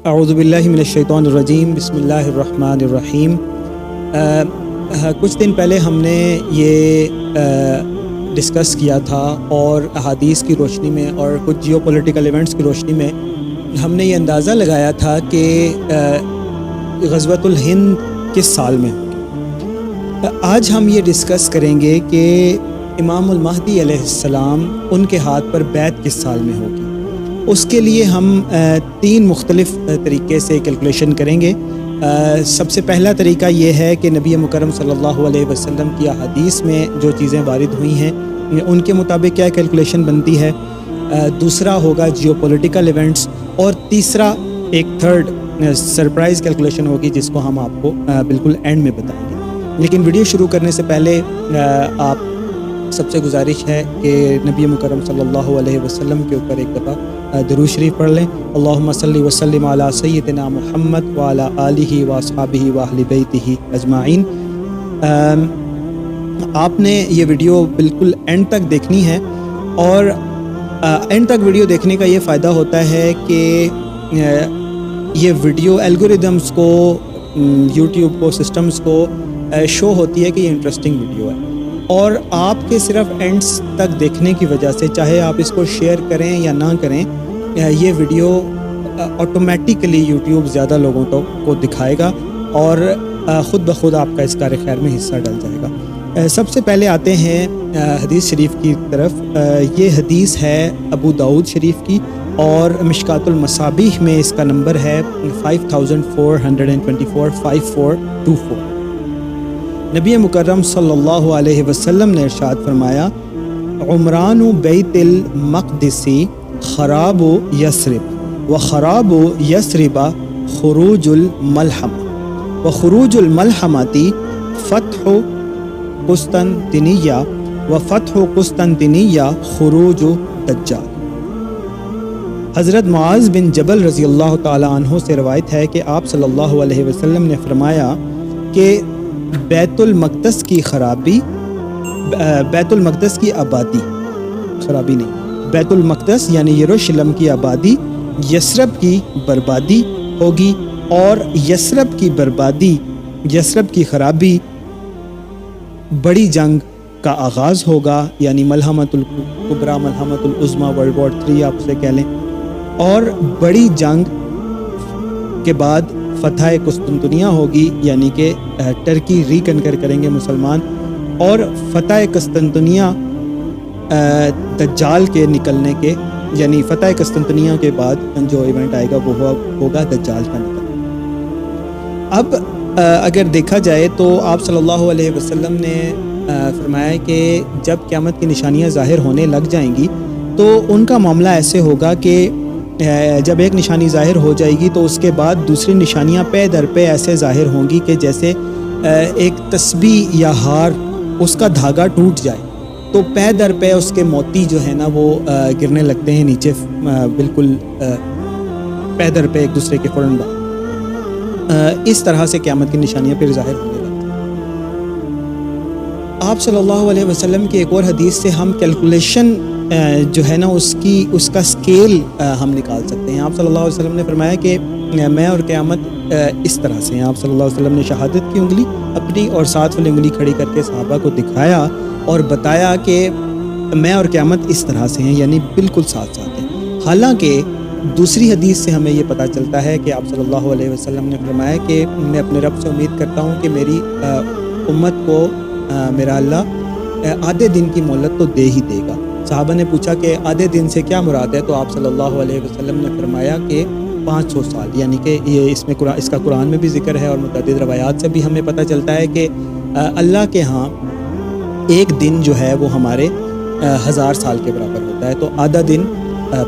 اعوذ باللہ من الشیطان الرجیم، بسم اللہ الرحمن الرحیم۔ کچھ دن پہلے ہم نے یہ ڈسکس کیا تھا اور احادیث کی روشنی میں اور کچھ جیو پولیٹیکل ایونٹس کی روشنی میں ہم نے یہ اندازہ لگایا تھا کہ غزوۃ الہند کس سال میں ہوگی۔ آج ہم یہ ڈسکس کریں گے کہ امام المہدی علیہ السلام ان کے ہاتھ پر بیعت کس سال میں ہوگی۔ اس کے لیے ہم تین مختلف طریقے سے کیلکولیشن کریں گے۔ سب سے پہلا طریقہ یہ ہے کہ نبی مکرم صلی اللہ علیہ وسلم کی احادیث میں جو چیزیں وارد ہوئی ہیں ان کے مطابق کیا کیلکولیشن بنتی ہے۔ دوسرا ہوگا جیو پولیٹیکل ایونٹس، اور تیسرا ایک تھرڈ سرپرائز کیلکولیشن ہوگی جس کو ہم آپ کو بالکل اینڈ میں بتائیں گے۔ لیکن ویڈیو شروع کرنے سے پہلے آپ سب سے گزارش ہے کہ نبی مکرم صلی اللہ علیہ وسلم کے اوپر ایک دفعہ درود شریف پڑھ لیں۔ اللہم صلی وسلم علی سیدنا محمد وعلی آلہ واصحابہ واہل بیتہ اجمعین۔ آپ نے یہ ویڈیو بالکل اینڈ تک دیکھنی ہے، اور اینڈ تک ویڈیو دیکھنے کا یہ فائدہ ہوتا ہے کہ یہ ویڈیو الگوریدمز کو، یوٹیوب کو، سسٹمز کو شو ہوتی ہے کہ یہ انٹرسٹنگ ویڈیو ہے، اور آپ کے صرف اینڈس تک دیکھنے کی وجہ سے، چاہے آپ اس کو شیئر کریں یا نہ کریں، یہ ویڈیو آٹومیٹیکلی یوٹیوب زیادہ لوگوں کو دکھائے گا اور خود بخود آپ کا اس کار خیر میں حصہ ڈل جائے گا۔ سب سے پہلے آتے ہیں حدیث شریف کی طرف۔ یہ حدیث ہے ابو داؤد شریف کی، اور مشکات المصابیح میں اس کا نمبر ہے 5424 5424۔ نبی مکرم صلی اللہ علیہ وسلم نے ارشاد فرمایا، عمران بیت المقدس خراب یثرب و خراب یثرب خروج الملحمہ و خروج الملحمۃ فتح قسطنطنیہ و فتح قسطنطنیہ خروج دجال۔ حضرت معاذ بن جبل رضی اللہ تعالی عنہ سے روایت ہے کہ آپ صلی اللہ علیہ وسلم نے فرمایا کہ بیت المقدس کی خرابی، بیت المقدس کی آبادی، خرابی نہیں، بیت المقدس یعنی یروشلم کی آبادی یثرب کی بربادی ہوگی، اور یثرب کی بربادی، یثرب کی خرابی بڑی جنگ کا آغاز ہوگا، یعنی ملحمۃ الکبریٰ، ملحمۃ العظمیٰ، ورلڈ وار 3 آپ اسے کہہ لیں، اور بڑی جنگ کے بعد فتح قسطنطنیہ ہوگی، یعنی کہ ٹرکی ریکنکر کریں گے مسلمان، اور فتح قسطنطنیہ دجال کے نکلنے کے، یعنی فتح قسطنطنیہ کے بعد جو ایونٹ آئے گا وہ ہوگا دجال کا نکلنا۔ اب اگر دیکھا جائے تو آپ صلی اللہ علیہ وسلم نے فرمایا کہ جب قیامت کی نشانیاں ظاہر ہونے لگ جائیں گی تو ان کا معاملہ ایسے ہوگا کہ جب ایک نشانی ظاہر ہو جائے گی تو اس کے بعد دوسری نشانیاں پے در پے ایسے ظاہر ہوں گی کہ جیسے ایک تسبیح یا ہار، اس کا دھاگا ٹوٹ جائے تو پے در پے اس کے موتی جو ہے نا وہ گرنے لگتے ہیں نیچے، بالکل پے در پے ایک دوسرے کے فوراً بعد۔ اس طرح سے قیامت کی نشانیاں پھر ظاہر ہونے لگتی ہیں۔ آپ صلی اللہ علیہ وسلم کی ایک اور حدیث سے ہم کیلکولیشن جو ہے نا اس کا سکیل ہم نکال سکتے ہیں۔ آپ صلی اللہ علیہ وسلم نے فرمایا کہ میں اور قیامت اس طرح سے ہیں۔ آپ صلی اللہ علیہ وسلم نے شہادت کی انگلی اپنی اور 7 والی انگلی کھڑی کر کے صحابہ کو دکھایا اور بتایا کہ میں اور قیامت اس طرح سے ہیں، یعنی بالکل ساتھ ساتھ ہیں۔ حالانکہ دوسری حدیث سے ہمیں یہ پتہ چلتا ہے کہ آپ صلی اللہ علیہ وسلم نے فرمایا کہ میں اپنے رب سے امید کرتا ہوں کہ میری امت کو میرا اللہ آدھے دن کی مہلت تو دے ہی دے گا۔ صحابہ نے پوچھا کہ آدھے دن سے کیا مراد ہے، تو آپ صلی اللہ علیہ وسلم نے فرمایا کہ 500 سال، یعنی کہ یہ اس کا قرآن میں بھی ذکر ہے، اور متعدد روایات سے بھی ہمیں پتہ چلتا ہے کہ اللہ کے ہاں ایک دن جو ہے وہ ہمارے 1000 سال کے برابر ہوتا ہے، تو آدھا دن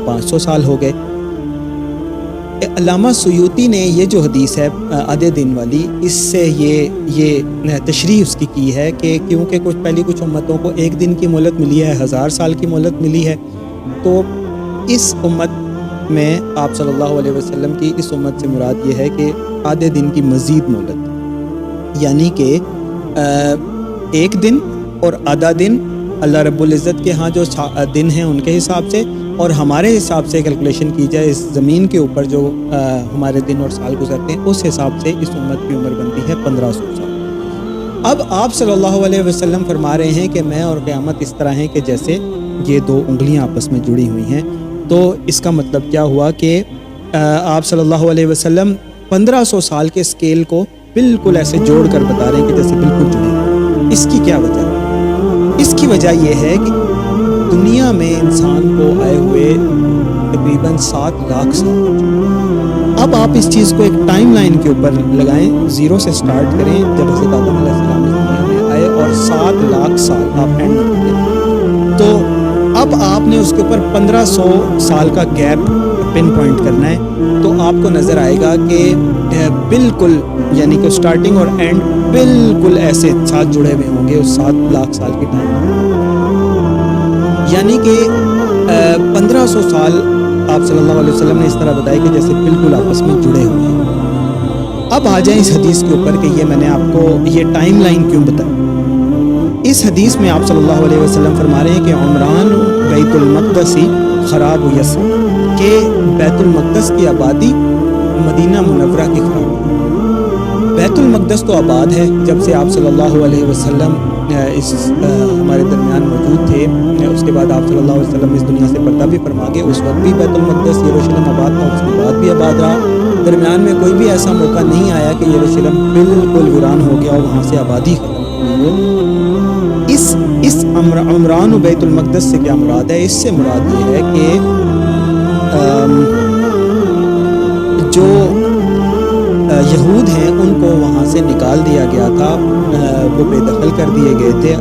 500 سال ہو گئے۔ علامہ سیوطی نے یہ جو حدیث ہے آدھے دن والی، اس سے یہ تشریح اس کی ہے کہ کیونکہ کچھ امتوں کو ایک دن کی مہلت ملی ہے، 1000 سال کی مہلت ملی ہے، تو اس امت میں آپ صلی اللہ علیہ وسلم کی اس امت سے مراد یہ ہے کہ آدھے دن کی مزید مہلت، یعنی کہ ایک دن اور آدھا دن اللہ رب العزت کے ہاں جو دن ہیں ان کے حساب سے، اور ہمارے حساب سے کیلکولیشن کی جائے اس زمین کے اوپر جو ہمارے دن اور سال گزرتے ہیں، اس حساب سے اس امت کی عمر بنتی ہے 1500 سال۔ اب آپ صلی اللہ علیہ وسلم فرما رہے ہیں کہ میں اور قیامت اس طرح ہیں کہ جیسے یہ دو انگلیاں آپس میں جڑی ہوئی ہیں۔ تو اس کا مطلب کیا ہوا کہ آپ صلی اللہ علیہ وسلم 1500 سال کے اسکیل کو بالکل ایسے جوڑ کر بتا رہے ہیں کہ جیسے بالکل جڑے ہیں۔ اس کی کیا وجہ ہے؟ اس کی وجہ یہ ہے کہ دنیا میں انسان کو آئے ہوئے تقریباً 7 لاکھ سال ہو چکے۔ اب آپ اس چیز کو ایک ٹائم لائن کے اوپر لگائیں، 0 سے سٹارٹ کریں جب حضرت آدم علیہ السلام اس دنیا میں آئے، اور 7 لاکھ سال آپ اینڈ کریں، تو اب آپ نے اس کے اوپر 1500 سال کا گیپ پن پوائنٹ کرنا ہے، تو آپ کو نظر آئے گا کہ بالکل یعنی کہ سٹارٹنگ اور اینڈ بالکل ایسے ساتھ جڑے ہوئے ہوں گے اس 7 لاکھ سال کے ٹائم، یعنی کہ 1500 سال آپ صلی اللہ علیہ وسلم نے اس طرح بتایا کہ جیسے بالکل آپس میں جڑے ہوئے ہیں۔ اب آ جائیں اس حدیث کے اوپر کہ یہ میں نے آپ کو یہ ٹائم لائن کیوں بتائی۔ اس حدیث میں آپ صلی اللہ علیہ وسلم فرما رہے ہیں کہ عمران بیت المقدس خراب و یسر، کہ بیت المقدس کی آبادی مدینہ منورہ کی خراب ہے۔ بیت المقدس تو آباد ہے جب سے آپ صلی اللہ علیہ وسلم اس ہمارے درمیان موجود تھے، اس کے بعد آپ صلی اللہ علیہ وسلم اس دنیا سے پردہ بھی فرما گئے، اس وقت بھی بیت المقدس یروشلم آباد تھا، اس کے بعد بھی آباد رہا۔ درمیان میں کوئی بھی ایسا موقع نہیں آیا کہ یروشلم بالکل ویران ہو گیا اور وہاں سے آبادی ختم ہوئی ہو۔ اس عمران و بیت المقدس سے کیا مراد ہے؟ اس سے مراد یہ ہے کہ جو یہود ہیں ان کو وہاں سے نکال دیا گیا تھا، وہ بے دخل کر دیے گئے تھے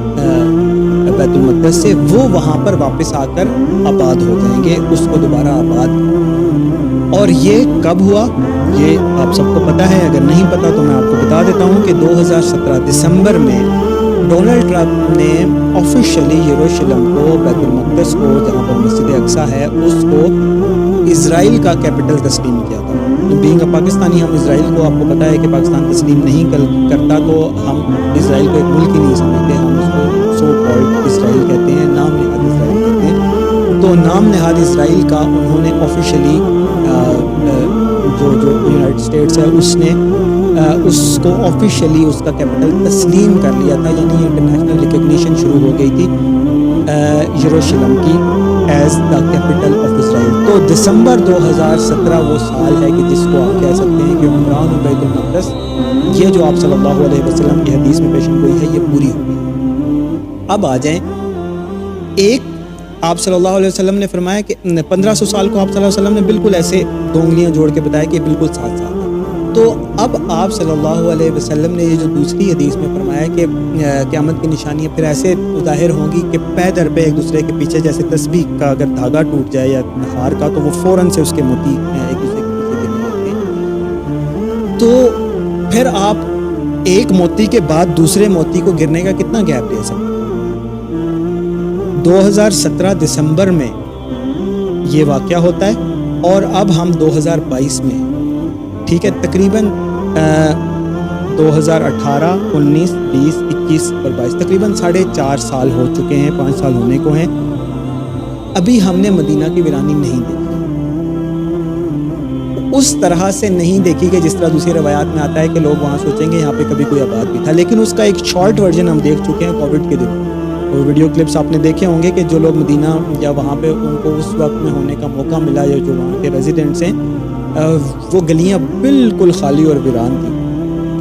بیت المقدس سے، وہ وہاں پر واپس آ کر آباد ہو جائیں گے، اس کو دوبارہ آباد۔ اور یہ کب ہوا یہ آپ سب کو پتہ ہے، اگر نہیں پتہ تو میں آپ کو بتا دیتا ہوں کہ 2017 دسمبر میں ڈونلڈ ٹرمپ نے آفیشلی یروشلم کو، بیت المقدس کو جہاں پر مسجد اقصیٰ ہے، اس کو اسرائیل کا کیپٹل تسلیم کیا تھا۔ بینگ اے پاکستانی ہم اسرائیل کو، آپ کو پتہ ہے کہ پاکستان تسلیم نہیں کرتا، تو ہم اسرائیل کو ایک ملک ہی نہیں سمجھتے، ہم اس کو سو کالڈ اسرائیل کہتے ہیں، نام نہاد اسرائیل کہتے ہیں۔ تو نام نہاد اسرائیل کا انہوں نے آفیشلی جو یونائٹڈ اسٹیٹس ہے اس نے اس کو آفیشلی اس کا کیپٹل تسلیم کر لیا تھا، یعنی انٹرنیشنل ریکگنیشن شروع ہو گئی تھی یروشلم کی as the capital of Israel. تو دسمبر 2017 وہ سال ہے کہ جس کو آپ کہہ سکتے ہیں کہ عمران و بیت المقدس، یہ جو آپ صلی اللہ علیہ وسلم کی حدیث میں پیشن گوئی ہے، یہ پوری ہو گئی۔ اب آ جائیں، ایک آپ صلی اللہ علیہ وسلم نے فرمایا کہ 1500 سال کو آپ صلی اللہ علیہ وسلم نے بالکل ایسے 2 انگلیاں جوڑ کے بتایا کہ بالکل 7 سال ہے۔ تو اب آپ صلی اللہ علیہ وسلم نے یہ جو دوسری حدیث میں فرمایا کہ قیامت کی نشانیاں پھر ایسے ظاہر ہوں گی کہ پے در پہ ایک دوسرے کے پیچھے، جیسے تسبیح کا اگر دھاگا ٹوٹ جائے یا ہار کا، تو وہ فوراً سے اس کے موتی ایک دوسرے کے پیچھے گرنے لگتے ہیں۔ تو پھر آپ ایک موتی کے بعد دوسرے موتی کو گرنے کا کتنا گیپ لے سکتے ہیں؟ 2017 دسمبر میں یہ واقعہ ہوتا ہے، اور اب ہم 2022 میں، ٹھیک ہے، تقریباً 2018 19 20 21 اور 22 تقریباً 4.5 سال ہو چکے ہیں، 5 سال ہونے کو ہیں، ابھی ہم نے مدینہ کی ویرانی نہیں دیکھی، اس طرح سے نہیں دیکھی کہ جس طرح دوسری روایات میں آتا ہے کہ لوگ وہاں سوچیں گے یہاں پہ کبھی کوئی آباد بھی تھا، لیکن اس کا ایک شارٹ ورژن ہم دیکھ چکے ہیں کووڈ کے دن، اور ویڈیو کلپس آپ نے دیکھے ہوں گے کہ جو لوگ مدینہ یا وہاں پہ ان کو اس وقت میں ہونے کا موقع ملا، یا جو وہاں کے ریزیڈنٹس ہیں، وہ گلیاں بالکل خالی اور ویران تھیں۔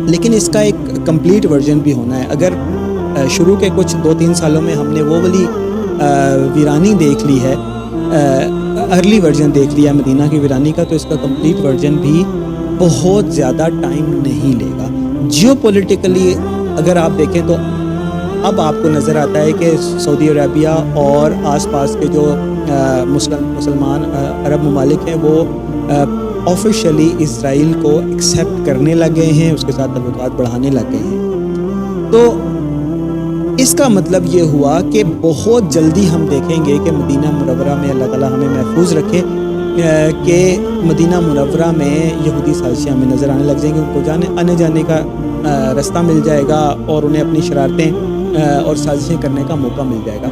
لیکن اس کا ایک کمپلیٹ ورژن بھی ہونا ہے۔ اگر شروع کے کچھ 2-3 سالوں میں ہم نے وہ والی ویرانی دیکھ لی ہے، ارلی ورژن دیکھ لیا مدینہ کی ویرانی کا، تو اس کا کمپلیٹ ورژن بھی بہت زیادہ ٹائم نہیں لے گا۔ جیو پولیٹیکلی اگر آپ دیکھیں تو اب آپ کو نظر آتا ہے کہ سعودی عربیہ اور آس پاس کے جو مسلمان عرب ممالک ہیں، وہ آفیشلی اسرائیل کو ایکسیپٹ کرنے لگے ہیں، اس کے ساتھ تعلقات بڑھانے لگے ہیں۔ تو اس کا مطلب یہ ہوا کہ بہت جلدی ہم دیکھیں گے کہ مدینہ منورہ میں، اللہ تعالیٰ ہمیں محفوظ رکھے، کہ مدینہ منورہ میں یہودی سازشیں ہمیں نظر آنے لگ جائیں گی، ان کو آنے جانے کا رستہ مل جائے گا، اور انہیں اپنی شرارتیں اور سازشیں کرنے کا موقع مل جائے گا۔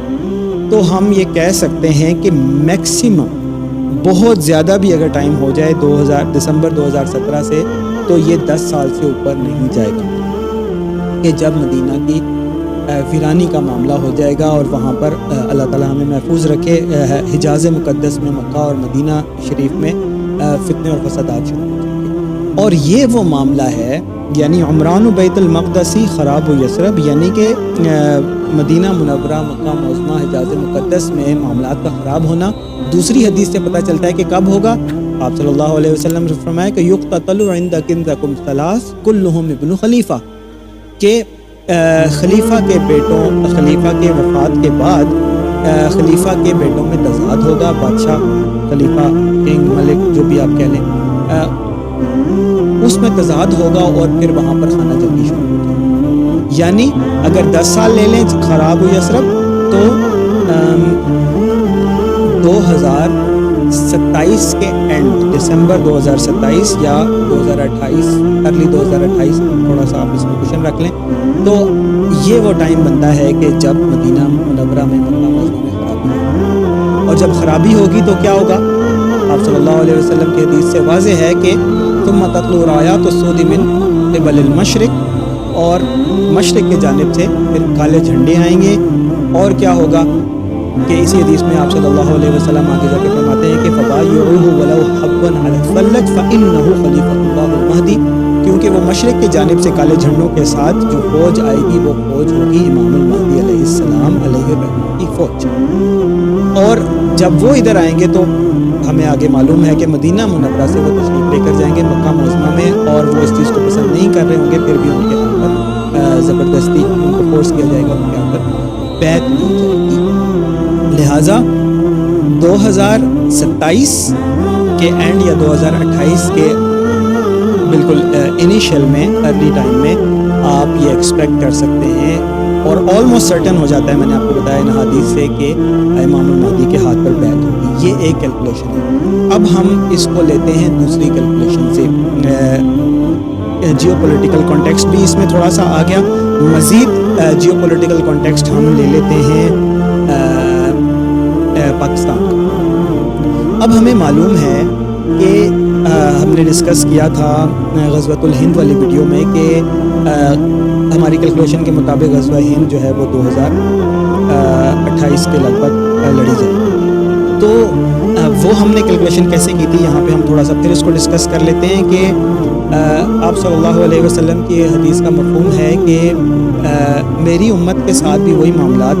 تو ہم یہ کہہ سکتے ہیں کہ میکسیمم بہت زیادہ بھی اگر ٹائم ہو جائے دسمبر 2017 سے تو یہ 10 سال سے اوپر نہیں جائے گا کہ جب مدینہ کی ویرانی کا معاملہ ہو جائے گا اور وہاں پر اللہ تعالیٰ ہمیں محفوظ رکھے حجاز مقدس میں مکہ اور مدینہ شریف میں فتنے اور فسادات شروع ہو جائیں گے. اور یہ وہ معاملہ ہے یعنی عمران بیت المقدسی خراب و یثرب یعنی کہ مدینہ منورہ مکہ معظمہ حجاز مقدس میں معاملات کا خراب ہونا دوسری حدیث سے پتہ چلتا ہے کہ کب ہوگا. آپ صلی اللہ علیہ وسلم نے فرمایا کہ یقتتل عند کنزکم ثلاث کلہم ابن خلیفہ کہ خلیفہ کے وفات کے بعد خلیفہ کے بیٹوں میں تضاد ہوگا. بادشاہ خلیفہ کنگ ملک جو بھی آپ کہہ لیں اس میں تضاد ہوگا اور پھر وہاں پر خانہ جنگی شروع ہو جائے. یعنی اگر 10 سال لے لیں خراب و یثرب تو 2027 کے اینڈ دسمبر 2027 یا 2028 ارلی 2028 تھوڑا سا آپ اس میں کوشچن رکھ لیں تو یہ وہ ٹائم بنتا ہے کہ جب مدینہ منورہ میں مکہ معظمہ میں خرابی ہوگی. اور جب خرابی ہوگی تو کیا ہوگا؟ آپ صلی اللہ علیہ وسلم کی حدیث سے واضح ہے کہ ثم تطلع رايات السود من قبل المشرق اور مشرق کی جانب سے پھر کالے جھنڈے آئیں گے. اور کیا ہوگا کہ اسی حدیث میں آپ صلی اللہ علیہ وسلم آگے جا کے فرماتے ہیں کہ فبايعوه ولو حبا على الثلج فانه خلیفۃ اللہ المہدی کیونکہ وہ مشرق کی جانب سے کالے جھنڈوں کے ساتھ جو فوج آئے گی وہ فوج ہوگی امام المہدی علیہ السلام علیہ الرحمہ کی فوج. اور جب وہ ادھر آئیں گے تو ہمیں آگے معلوم ہے کہ مدینہ منورہ سے وہ تشریف لے کر جائیں گے مکہ معظمہ میں اور وہ اس چیز کو پسند نہیں کر رہے ہوں گے پھر بھی ان کے ہاتھ پر زبردستی ان کو فورس کیا جائے گا ان کے ہاتھ پر بیعت لی جائے گی. لہٰذا 2027 کے اینڈ یا 2028 کے بالکل انیشیل میں ارلی ٹائم میں آپ یہ ایکسپیکٹ کر سکتے ہیں اور آلموسٹ سرٹن ہو جاتا ہے. میں نے آپ کو بتایا ان حدیث سے کہ امام المہدی کے ہاتھ پر بیعت ہوگی. یہ ایک کیلکولیشن ہے. اب ہم اس کو لیتے ہیں دوسری کیلکولیشن سے. جیو پولیٹیکل کانٹیکسٹ بھی اس میں تھوڑا سا آ گیا. مزید جیو پولیٹیکل کانٹیکسٹ ہم لے لیتے ہیں پاکستان کا. اب ہمیں معلوم ہے کہ ہم نے ڈسکس کیا تھا غزوۃ الہند والی ویڈیو میں کہ ہماری کیلکولیشن کے مطابق غزوہ ہند جو ہے وہ 2028 کے لگ بھگ لڑی جائے گی. تو وہ ہم نے کیلکولیشن کیسے کی تھی یہاں پہ ہم تھوڑا سا پھر اس کو ڈسکس کر لیتے ہیں کہ آپ صلی اللہ علیہ وسلم کی حدیث کا مفہوم ہے کہ میری امت کے ساتھ بھی وہی معاملات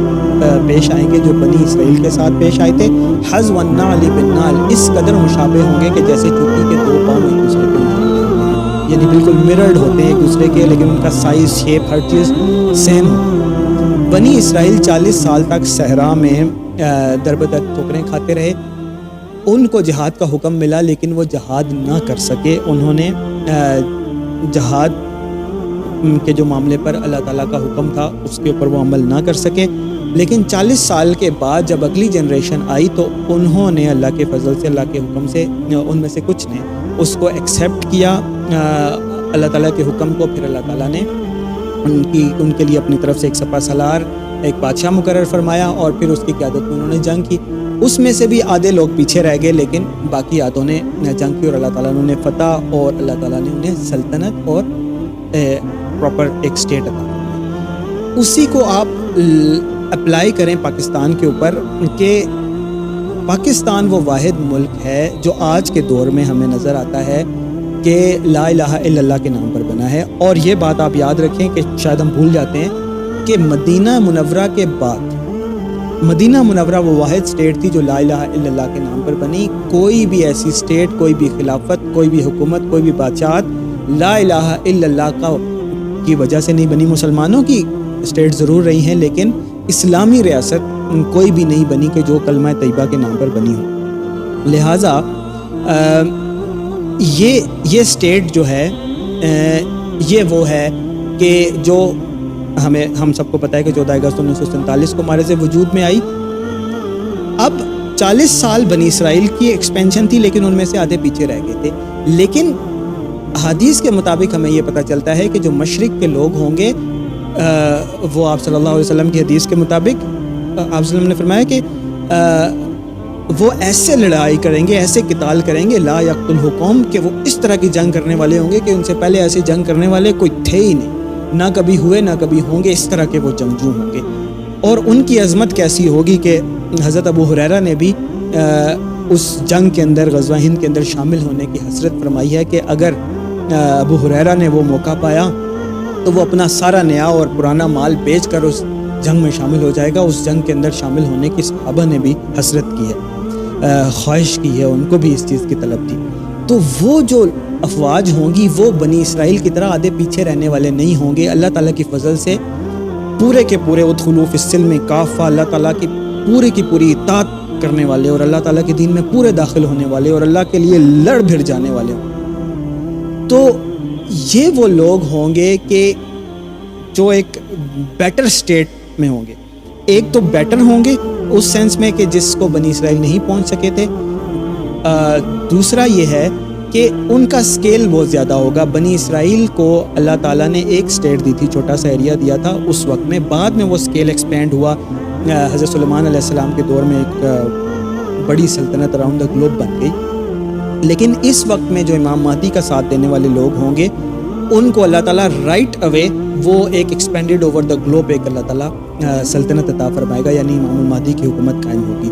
پیش آئیں گے جو بنی اسرائیل کے ساتھ پیش آئے تھے. حظ والنعل بالنعل اس قدر مشابہ ہوں گے کہ جیسے چوٹی کے 2 پاؤں ایک دوسرے کے مشابہ یعنی بالکل مررڈ ہوتے ہیں ایک دوسرے کے لیکن ان کا سائز شیپ ہر چیز سیم ہو. بنی اسرائیل 40 سال تک صحرا میں دربدر ٹھوکریں کھاتے رہے. ان کو جہاد کا حکم ملا لیکن وہ جہاد نہ کر سکے. انہوں نے جہاد کے جو معاملے پر اللہ تعالیٰ کا حکم تھا اس کے اوپر وہ عمل نہ کر سکے. لیکن 40 سال کے بعد جب اگلی جنریشن آئی تو انہوں نے اللہ کے فضل سے اللہ کے حکم سے ان میں سے کچھ نے اس کو ایکسیپٹ کیا اللہ تعالیٰ کے حکم کو. پھر اللہ تعالیٰ نے ان کے لیے اپنی طرف سے ایک سپہ سالار ایک بادشاہ مقرر فرمایا اور پھر اس کی قیادت میں انہوں نے جنگ کی. اس میں سے بھی آدھے لوگ پیچھے رہ گئے لیکن باقی آدھوں نے جنگ کی اور اللہ تعالیٰ نے انہیں فتح اور اللہ تعالیٰ نے انہیں سلطنت اور پراپر ایک اسٹیٹ عطا کی. اسی کو آپ اپلائی کریں پاکستان کے اوپر کہ پاکستان وہ واحد ملک ہے جو آج کے دور میں ہمیں نظر آتا ہے کہ لا الہ الا اللہ کے نام پر بنا ہے. اور یہ بات آپ یاد رکھیں کہ شاید ہم بھول جاتے ہیں کہ مدینہ منورہ کے بعد مدینہ منورہ وہ واحد اسٹیٹ تھی جو لا الہ الا اللہ کے نام پر بنی. کوئی بھی ایسی اسٹیٹ کوئی بھی خلافت کوئی بھی حکومت کوئی بھی بادشاہت لا الہ الا اللہ کی وجہ سے نہیں بنی. مسلمانوں کی اسٹیٹ ضرور رہی ہیں لیکن اسلامی ریاست کوئی بھی نہیں بنی کہ جو کلمہ طیبہ کے نام پر بنی ہو. لہٰذا یہ اسٹیٹ جو ہے یہ وہ ہے کہ جو ہم سب کو پتہ ہے کہ 14 اگست 1947 کو ہمارے سے وجود میں آئی. اب 40 سال بنی اسرائیل کی ایکسپینشن تھی لیکن ان میں سے آدھے پیچھے رہ گئے تھے. لیکن حدیث کے مطابق ہمیں یہ پتہ چلتا ہے کہ جو مشرق کے لوگ ہوں گے وہ آپ صلی اللہ علیہ وسلم کی حدیث کے مطابق آپ وسلم نے فرمایا کہ وہ ایسے لڑائی کریں گے، ایسے قتال کریں گے لا یقتلہ قوم، کہ وہ اس طرح کی جنگ کرنے والے ہوں گے کہ ان سے پہلے ایسے جنگ کرنے والے کوئی تھے ہی نہیں، نہ کبھی ہوئے نہ کبھی ہوں گے، اس طرح کے وہ جنگجو ہوں گے۔ اور ان کی عظمت کیسی ہوگی کہ حضرت ابو ہریرہ نے بھی اس جنگ کے اندر، غزوہ ہند کے اندر شامل ہونے کی حسرت فرمائی ہے کہ اگر ابو ہریرہ نے وہ موقع پایا تو وہ اپنا سارا نیا اور پرانا مال بیچ کر اس جنگ میں شامل ہو جائے گا۔ اس جنگ کے اندر شامل ہونے کی صحابہ نے بھی حسرت کی ہے، خواہش کی ہے، ان کو بھی اس چیز کی طلب تھی۔ تو وہ جو افواج ہوں گی وہ بنی اسرائیل کی طرح آدھے پیچھے رہنے والے نہیں ہوں گے، اللہ تعالیٰ کی فضل سے پورے کے پورے ادخلوا فی السلم کافہ، اللہ تعالیٰ کی پوری اطاعت کرنے والے اور اللہ تعالیٰ کے دین میں پورے داخل ہونے والے اور اللہ کے لیے لڑ بھڑ جانے والے ہوں۔ تو یہ وہ لوگ ہوں گے کہ جو ایک بیٹر سٹیٹ میں ہوں گے۔ ایک تو بیٹر ہوں گے اس سینس میں کہ جس کو بنی اسرائیل نہیں پہنچ سکے تھے، دوسرا یہ ہے کہ ان کا سکیل بہت زیادہ ہوگا۔ بنی اسرائیل کو اللہ تعالیٰ نے ایک سٹیٹ دی تھی، چھوٹا سا ایریا دیا تھا اس وقت میں، بعد میں وہ سکیل ایکسپینڈ ہوا، حضرت سلیمان علیہ السلام کے دور میں ایک بڑی سلطنت اراؤنڈ دا گلوب بن گئی۔ لیکن اس وقت میں جو امام مہدی کا ساتھ دینے والے لوگ ہوں گے ان کو اللہ تعالیٰ رائٹ اوے وہ ایک ایکسپینڈیڈ اوور دا گلوب ایک اللہ تعالیٰ سلطنت عطا فرمائے گا، یعنی امام المہدی کی حکومت قائم ہوگی۔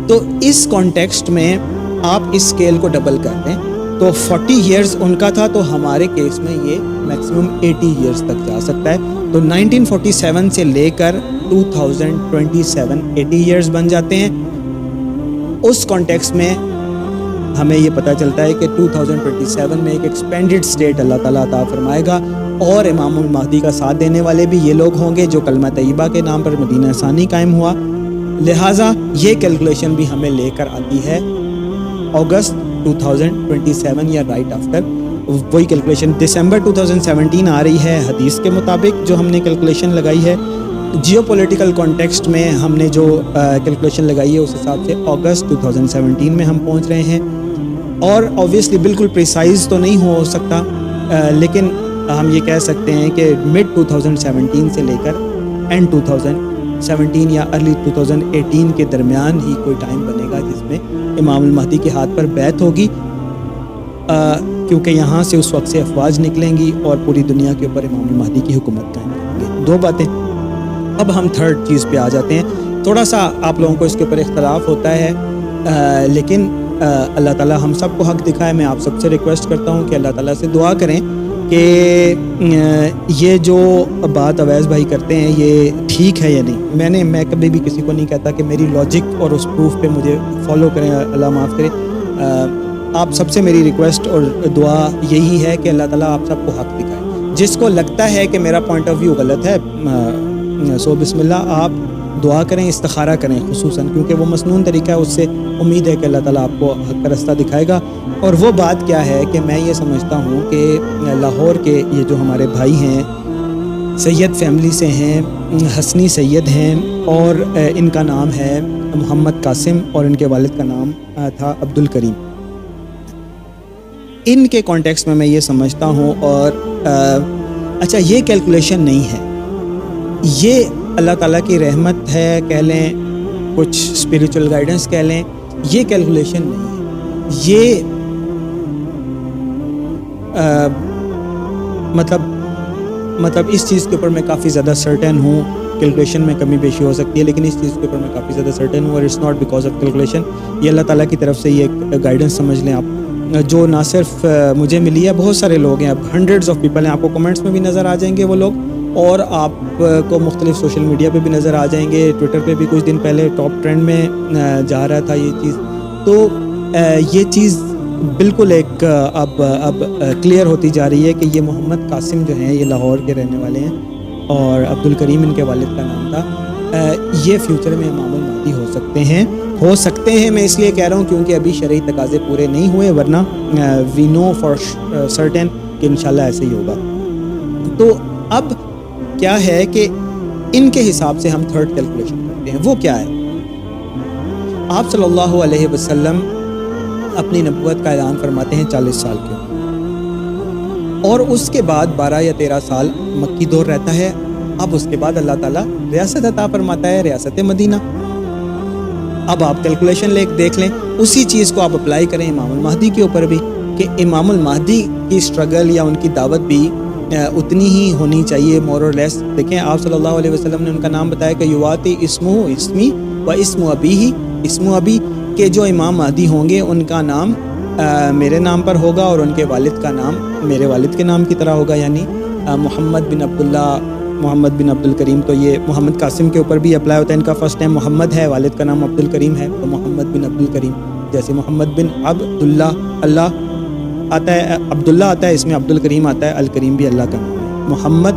تو اس کانٹیکسٹ میں آپ اس اسکیل کو ڈبل کر دیں تو 40 ایئرز ان کا تھا، تو ہمارے کیس میں یہ میکسیمم 80 ایئرز تک جا سکتا ہے۔ تو 1947 سے لے کر 2027 80 ایئرز بن جاتے ہیں۔ اس کانٹیکسٹ میں ہمیں یہ پتہ چلتا ہے کہ 2027 میں ایک ایکسپینڈڈ سٹیٹ اللہ تعالیٰ عطا فرمائے گا، اور امام المہدی کا ساتھ دینے والے بھی یہ لوگ ہوں گے جو کلمہ طیبہ کے نام پر مدینہ ثانی قائم ہوا۔ لہٰذا یہ کیلکولیشن بھی ہمیں لے کر آتی ہے اگست 2027 یا رائٹ آفٹر، وہی کیلکولیشن دسمبر 2017 آ رہی ہے حدیث کے مطابق جو ہم نے کیلکولیشن لگائی ہے۔ جیو پولیٹیکل کانٹیکسٹ میں ہم نے جو کیلکولیشن لگائی ہے اس حساب سے اگست 2017 میں ہم پہنچ رہے ہیں، اور اوبویسلی بالکل پریسائز تو نہیں ہو سکتا، لیکن ہم یہ کہہ سکتے ہیں کہ مڈ 2017 سے لے کر اینڈ 2017 یا ارلی 2018 کے درمیان ہی کوئی ٹائم بنے گا جس میں امام المہدی کے ہاتھ پر بیعت ہوگی، کیونکہ یہاں سے اس وقت سے افواج نکلیں گی اور پوری دنیا کے اوپر امام المہدی کی حکومت قائم کریں گے۔ دو باتیں۔ اب ہم تھرڈ چیز پہ آ جاتے ہیں۔ تھوڑا سا آپ لوگوں کو اس کے اوپر اختلاف ہوتا ہے، لیکن اللہ تعالیٰ ہم سب کو حق دکھائے۔ میں آپ سب سے ریکویسٹ کرتا ہوں کہ اللہ تعالیٰ سے دعا کریں کہ یہ جو بات اویس بھائی کرتے ہیں یہ ٹھیک ہے یا نہیں۔ میں کبھی بھی کسی کو نہیں کہتا کہ میری لاجک اور اس پروف پہ مجھے فالو کریں، اللہ معاف کرے۔ آپ سب سے میری ریکویسٹ اور دعا یہی ہے کہ اللہ تعالیٰ آپ سب کو حق دکھائے۔ جس کو لگتا ہے کہ میرا پوائنٹ آف ویو غلط ہے، سو بسم اللہ آپ دعا کریں، استخارہ کریں خصوصاً، کیونکہ وہ مسنون طریقہ ہے، اس سے امید ہے کہ اللہ تعالیٰ آپ کو حق کا رستہ دکھائے گا۔ اور وہ بات کیا ہے کہ میں یہ سمجھتا ہوں کہ لاہور کے یہ جو ہمارے بھائی ہیں سید فیملی سے ہیں، حسنی سید ہیں، اور ان کا نام ہے محمد قاسم اور ان کے والد کا نام تھا عبد الکریم۔ ان کے کانٹیکس میں یہ سمجھتا ہوں، اور اچھا یہ کیلکولیشن نہیں ہے، یہ اللہ تعالیٰ کی رحمت ہے کہہ لیں، کچھ اسپریچول گائیڈنس کہہ لیں، یہ کیلکولیشن نہیں ہے، یہ مطلب اس چیز کے اوپر میں کافی زیادہ سرٹن ہوں۔ کیلکولیشن میں کمی بیشی ہو سکتی ہے، لیکن اس چیز کے اوپر میں کافی زیادہ سرٹن ہوں، اور it's not because of calculation, یہ اللہ تعالیٰ کی طرف سے یہ ایک گائیڈنس سمجھ لیں آپ، جو نہ صرف مجھے ملی ہے، بہت سارے لوگ ہیں، اب ہنڈریڈز آف پیپل ہیں، آپ کو کمنٹس میں بھی نظر آ جائیں گے وہ لوگ، اور آپ کو مختلف سوشل میڈیا پہ بھی نظر آ جائیں گے، ٹویٹر پہ بھی کچھ دن پہلے ٹاپ ٹرینڈ میں جا رہا تھا یہ چیز۔ تو یہ چیز بالکل ایک اب کلیئر ہوتی جا رہی ہے کہ یہ محمد قاسم جو ہیں یہ لاہور کے رہنے والے ہیں، اور عبد الکریم ان کے والد کا نام تھا۔ یہ فیوچر میں امام المہدی ہو سکتے ہیں، میں اس لیے کہہ رہا ہوں کیونکہ ابھی شرعی تقاضے پورے نہیں ہوئے، ورنہ وی نو فار سرٹن کہ انشاءاللہ ایسے ہی ہوگا۔ تو اب کیا ہے کہ ان کے حساب سے ہم تھرڈ کیلکولیشن کرتے ہیں، وہ کیا ہے؟ آپ صلی اللہ علیہ وسلم اپنی نبوت کا اعلان فرماتے ہیں 40 سال کے، اور اس کے بعد 12 یا 13 سال مکی دور رہتا ہے اب اس کے بعد اللہ تعالیٰ ریاست عطا فرماتا ہے، ریاست مدینہ۔ اب آپ کیلکولیشن دیکھ لیں، اسی چیز کو آپ اپلائی کریں امام المہدی کے اوپر بھی، کہ امام المہدی کی اسٹرگل یا ان کی دعوت بھی اتنی ہی ہونی چاہیے مور اور لیس۔ دیکھیں آپ صلی اللہ علیہ وسلم نے ان کا نام بتایا کہ یواتی اسمہ اسمی و اسم ابیہ، اسم ابی، کہ جو امام مہدی ہوں گے ان کا نام میرے نام پر ہوگا اور ان کے والد کا نام میرے والد کے نام کی طرح ہوگا، یعنی محمد بن عبداللہ، محمد بن عبد الکریم۔ تو یہ محمد قاسم کے اوپر بھی اپلائی ہوتا ہے، ان کا فرسٹ نیم محمد ہے، والد کا نام عبد الکریم ہے، تو محمد بن عبد الکریم۔ جیسے محمد بن عبداللہ، اللہ آتا ہے، عبداللہ آتا ہے، اس میں عبد الکریم آتا ہے، الکریم بھی اللہ کا نام ہے، محمد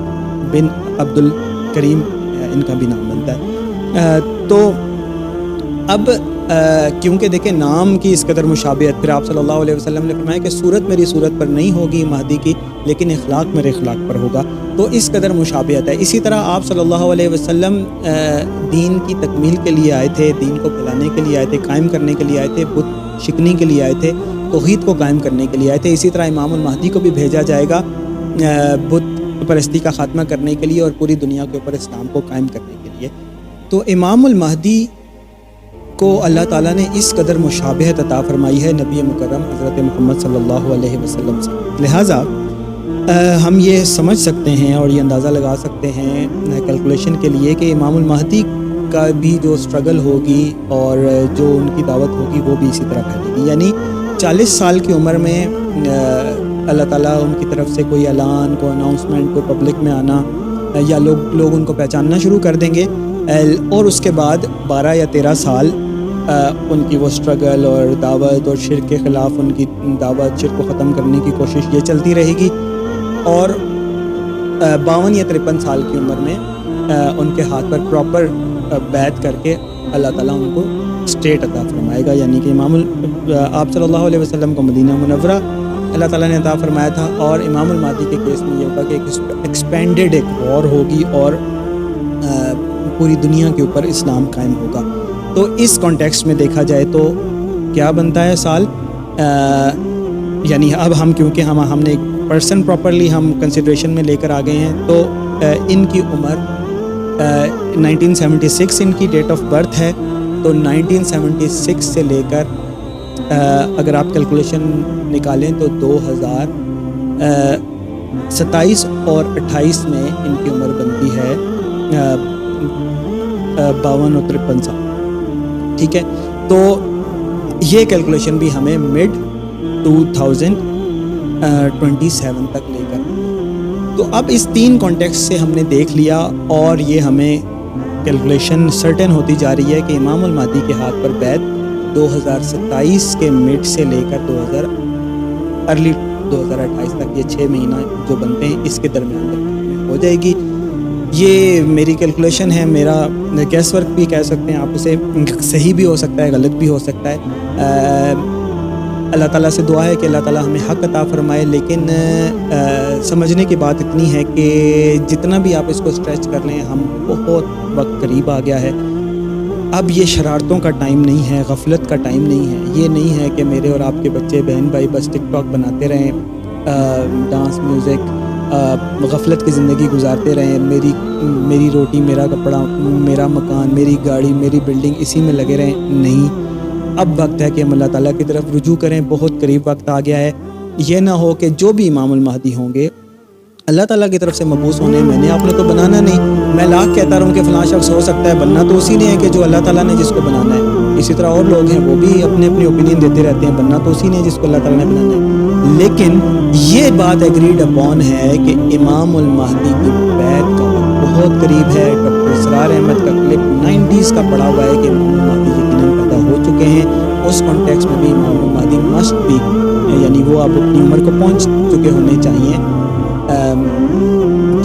بن عبد الکریم ان کا بھی نام بنتا ہے۔ تو اب کیونکہ دیکھیں نام کی اس قدر مشابہت، پھر آپ صلی اللہ علیہ وسلم نے فرمایا کہ صورت میری صورت پر نہیں ہوگی مہدی کی، لیکن اخلاق میرے اخلاق پر ہوگا، تو اس قدر مشابہت ہے۔ اسی طرح آپ صلی اللہ علیہ وسلم دین کی تکمیل کے لیے آئے تھے، دین کو پھیلانے کے لیے آئے تھے، قائم کرنے کے لیے آئے تھے، بت شکنی کے لیے آئے تھے، توحید کو قائم کرنے کے لیے آئے تھے۔ اسی طرح امام المہدی کو بھی بھیجا جائے گا بت پرستی کا خاتمہ کرنے کے لیے اور پوری دنیا کے اوپر اسلام کو قائم کرنے کے لیے۔ تو امام المہدی کو اللہ تعالیٰ نے اس قدر مشابہت عطا فرمائی ہے نبی مکرم حضرت محمد صلی اللہ علیہ وسلم سے، لہٰذا ہم یہ سمجھ سکتے ہیں اور یہ اندازہ لگا سکتے ہیں کیلکولیشن کے لیے کہ امام المہدی کا بھی جو اسٹرگل ہوگی اور جو ان کی دعوت ہوگی وہ بھی اسی طرح پھیلے گی، یعنی 40 سال کی عمر میں اللہ تعالیٰ ان کی طرف سے کوئی اعلان، کوئی اناؤنسمنٹ، کوئی پبلک میں آنا، یا لوگ ان کو پہچاننا شروع کر دیں گے، اور اس کے بعد 12 یا 13 سال ان کی وہ اسٹرگل اور دعوت اور شرک کے خلاف ان کی دعوت، شرک کو ختم کرنے کی کوشش یہ چلتی رہے گی، اور 52 یا 53 سال کی عمر میں ان کے ہاتھ پر پراپر بیعت کر کے اللہ تعالیٰ ان کو اسٹیٹ عطا فرمائے گا، یعنی کہ آپ صلی اللہ علیہ وسلم کو مدینہ منورہ اللہ تعالیٰ نے عطا فرمایا تھا، اور امام المہدی کے کیس میں یہ ہوگا کہ ایک ایکسپینڈڈ ایک وار ہوگی اور پوری دنیا کے اوپر اسلام قائم ہوگا۔ تو اس کانٹیکسٹ میں دیکھا جائے تو کیا بنتا ہے سال، یعنی اب ہم کیونکہ ہم نے ایک پرسن پراپرلی ہم کنسیڈریشن میں لے کر آ گئے ہیں، تو ان کی عمر 1976 ان کی ڈیٹ آف برتھ ہے، تو 1976 سے لے کر اگر آپ کیلکولیشن نکالیں تو 2027 اور 28 میں ان کی عمر بنتی ہے 52 اور 53 سال، ٹھیک ہے۔ تو یہ کیلکولیشن بھی ہمیں mid 2027 تک لے کر، تو اب اس 3 کانٹیکسٹ سے ہم نے دیکھ لیا، اور یہ ہمیں کیلکولیشن سرٹن ہوتی جا رہی ہے کہ امام المہدی کے ہاتھ پر بیعت 2027 کے مڈ سے لے کر ارلی 2028 تک، یہ 6 مہینہ جو بنتے ہیں اس کے درمیان ہو جائے گی۔ یہ میری کیلکولیشن ہے، میرا گیس ورک بھی کہہ سکتے ہیں آپ اسے، صحیح بھی ہو سکتا ہے، غلط بھی ہو سکتا ہے۔ اللہ تعالیٰ سے دعا ہے کہ اللہ تعالیٰ ہمیں حق عطا فرمائے، لیکن سمجھنے کی بات اتنی ہے کہ جتنا بھی آپ اس کو اسٹریچ کر لیں، ہم بہت وقت قریب آ گیا ہے۔ اب یہ شرارتوں کا ٹائم نہیں ہے، غفلت کا ٹائم نہیں ہے، یہ نہیں ہے کہ میرے اور آپ کے بچے بہن بھائی بس ٹک ٹاک بناتے رہیں، ڈانس میوزک، غفلت کی زندگی گزارتے رہیں، میری روٹی، میرا کپڑا، میرا مکان، میری گاڑی، میری بلڈنگ، اسی میں لگے رہیں۔ نہیں، اب وقت ہے کہ ہم اللہ تعالیٰ کی طرف رجوع کریں، بہت قریب وقت آ گیا ہے۔ یہ نہ ہو کہ جو بھی امام المہدی ہوں گے اللہ تعالیٰ کی طرف سے مبعوث ہونے، میں نے آپ نے تو بنانا نہیں، میں لاکھ کہتا رہوں کہ فلاں شخص ہو سکتا ہے، بننا تو اسی نے ہے کہ جو اللہ تعالیٰ نے جس کو بنانا ہے۔ اسی طرح اور لوگ ہیں، وہ بھی اپنے اوپینین دیتے رہتے ہیں، بننا تو اسی نے جس کو اللہ تعالیٰ نے بنانا ہے۔ لیکن یہ بات ایگریڈ اپون ہے کہ امام المہدی کی بیعت کا وقت بہت قریب ہے۔ ڈاکٹر اسرار احمد کا کلپ 90s کا پڑا ہوا ہے کہ امام المہدی یقیناً پیدا ہو چکے ہیں، اس کانٹیکس میں بھی امام المہدی مسٹ بھی، یعنی وہ اب اپنی عمر کو پہنچ چکے ہونے چاہیے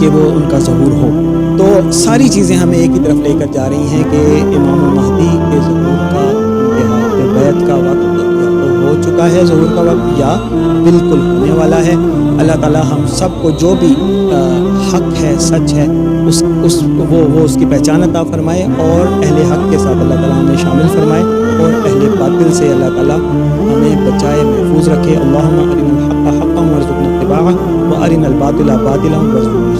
کہ وہ ان کا ظہور ہو۔ تو ساری چیزیں ہمیں ایک ہی طرف لے کر جا رہی ہیں کہ امام المہدی کے ظہور کا، ان کے ہاتھ پہ بیعت کا وقت یا تو ہو چکا ہے ظہور کا وقت، یا بالکل ہونے والا ہے۔ اللہ تعالیٰ ہم سب کو جو بھی حق ہے، سچ ہے، وہ اس کی پہچان عطا فرمائے، اور اہل حق کے ساتھ اللہ تعالیٰ ہمیں شامل فرمائے، اور اہل باطل سے اللہ تعالیٰ ہمیں بچائے، محفوظ رکھے۔ اللہم ارنا الحق حقا وارزقنا اتباعہ، وارنا الباطل باطلا وارزقنا